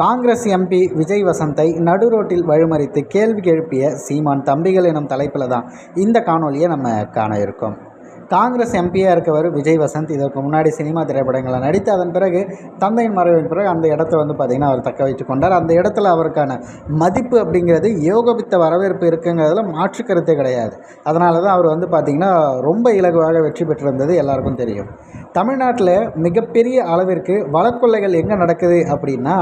Congress MP Vijay வசந்தை நடு ரோட்டில் வழிமறித்து கேள்வி எழுப்பிய சீமான் தம்பிகள் எனும் தலைப்பில் தான் இந்த காணொலியை நம்ம காண இருக்கோம். காங்கிரஸ் எம்பியாக இருக்கவர் விஜய் வசந்த் இதற்கு முன்னாடி சினிமா திரைப்படங்களை நடித்து அதன் பிறகு தந்தையின் மறைவின் பிறகு அந்த இடத்த பார்த்திங்கன்னா அவர் தக்க வைத்து கொண்டார். அந்த இடத்துல அவருக்கான மதிப்பு அப்படிங்கிறது யோகபித்த வரவேற்பு இருக்குங்கிறதுல மாற்று கருத்தே கிடையாது. அதனால தான் அவர் பார்த்திங்கன்னா ரொம்ப இலகுவாக வெற்றி பெற்றிருந்தது எல்லாருக்கும் தெரியும். தமிழ்நாட்டில் மிகப்பெரிய அளவிற்கு வழக்கொள்ளைகள் எங்கே நடக்குது அப்படின்னா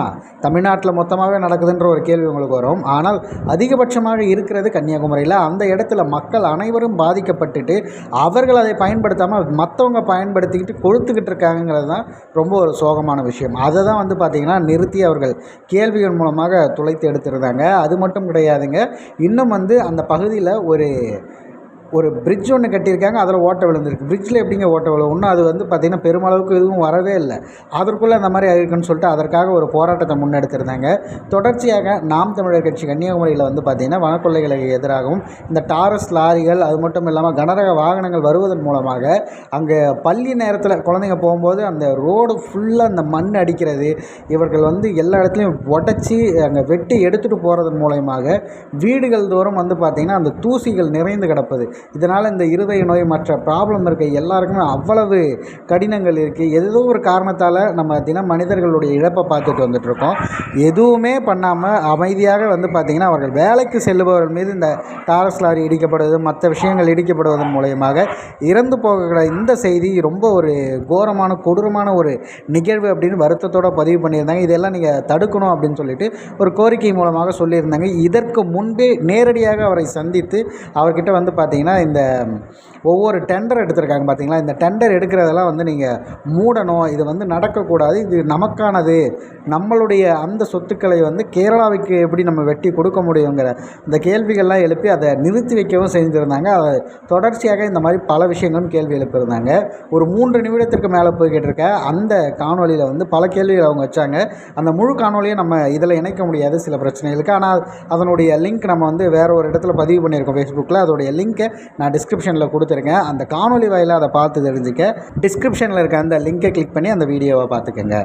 தமிழ்நாட்டில் மொத்தமாகவே நடக்குதுன்ற ஒரு கேள்வி உங்களுக்கு வரும். ஆனால் அதிகபட்சமாக இருக்கிறது கன்னியாகுமரியில். அந்த இடத்துல மக்கள் அனைவரும் பாதிக்கப்பட்டுட்டு அவர்கள் அதை பயன்படுத்தாமல் மற்றவங்க பயன்படுத்திக்கிட்டு கொளுத்துக்கிட்டு இருக்காங்கிறது தான் ரொம்ப ஒரு சோகமான விஷயம். அதை தான் பார்த்திங்கன்னா நிறுத்தி அவர்கள் கேள்விகள் மூலமாக துளைத்து எடுத்துருந்தாங்க. அது மட்டும் கிடையாதுங்க, இன்னும் அந்த பகுதியில் ஒரு பிரிட்ஜ் ஒன்று கட்டியிருக்காங்க, அதில் ஓட்டை விழுந்திருக்கு. பிரிட்ஜில் எப்படிங்க ஓட்டை விழும்? ஒன்றும் அது பார்த்திங்கன்னா பெருமளவுக்கு எதுவும் வரவே இல்லை. அதற்குள்ளே அந்த மாதிரி இருக்குன்னு சொல்லிட்டு அதற்காக ஒரு போராட்டத்தை முன்னெடுத்திருந்தாங்க. தொடர்ச்சியாக நாம் தமிழர் கட்சி கன்னியாகுமரியில் பார்த்திங்கன்னா வனக்கொள்ளைகளுக்கு எதிராகவும் இந்த டாரஸ் லாரிகள் அது மட்டும் இல்லாமல் கனரக வாகனங்கள் வருவதன் மூலமாக அங்கே பள்ளி நேரத்தில் குழந்தைங்க போகும்போது அந்த ரோடு ஃபுல்லாக அந்த மண் அடிக்கிறது, இவர்கள் எல்லா இடத்துலையும் உடச்சி அங்கே வெட்டி எடுத்துகிட்டு போகிறதன் மூலயமாக வீடுகள் தோறும் பார்த்திங்கன்னா அந்த தூசிகள் நிறைந்து கிடப்பது. இதனால் இந்த இருதய நோய் மற்ற ப்ராப்ளம் இருக்க எல்லாருக்குமே அவ்வளவு கடினங்கள் இருக்குது. ஏதோ ஒரு காரணத்தால் நம்ம தினம் மனிதர்களுடைய இழப்பை பார்த்துட்டு வந்துட்ருக்கோம். எதுவுமே பண்ணாமல் அமைதியாக பார்த்திங்கன்னா அவர்கள் வேலைக்கு செல்லுபவர்கள் மீது இந்த டாரஸ் லாரி இடிக்கப்படுவது மற்ற விஷயங்கள் இடிக்கப்படுவதன் மூலயமாக இறந்து போகிற இந்த செய்தி ரொம்ப ஒரு கோரமான கொடூரமான ஒரு நிகழ்வு அப்படின்னு வருத்தத்தோடு பதிவு பண்ணியிருந்தாங்க. இதெல்லாம் நீங்கள் தடுக்கணும் அப்படின்னு சொல்லிட்டு ஒரு கோரிக்கை மூலமாக சொல்லியிருந்தாங்க. இதற்கு முன்பே நேரடியாக அவரை சந்தித்து அவர்கிட்ட பார்த்திங்கன்னா இந்த ஒவ்வொரு டெண்டர் எடுத்திருக்காங்க பார்த்திங்களா, இந்த டெண்டர் எடுக்கிறதெல்லாம் நீங்கள் மூடணும், இது நடக்கக்கூடாது, இது நமக்கானது, நம்மளுடைய அந்த சொத்துக்களை கேரளாவுக்கு எப்படி நம்ம வெட்டி கொடுக்க முடியுங்கிற இந்த கேள்விகள்லாம் எழுப்பி அதை நிறுத்தி வைக்கவும் செஞ்சுருந்தாங்க. அதை தொடர்ச்சியாக இந்த மாதிரி பல விஷயங்களும் கேள்வி எழுப்பியிருந்தாங்க. ஒரு 3 நிமிடத்திற்கு மேலே போய்கிட்டு இருக்க அந்த காணொலியில் பல கேள்விகள் அவங்க வச்சாங்க. அந்த முழு காணொலியை நம்ம இதில் இணைக்க முடியாது சில பிரச்சனைகளுக்கு. ஆனால் அதனுடைய லிங்க் நம்ம வேறு ஒரு இடத்துல பதிவு பண்ணியிருக்கோம் ஃபேஸ்புக்கில். அதோடைய லிங்க்கை நான் டிஸ்கிரிப்ஷனில் கொடுத்துருக்கேன். அந்த காணொலி வாயிலாக அதை பார்த்து தெரிஞ்சுக்க டிஸ்கிரிப்ஷனில் இருக்க அந்த லிங்கை கிளிக் பண்ணி அந்த வீடியோவை பார்த்துக்கங்க.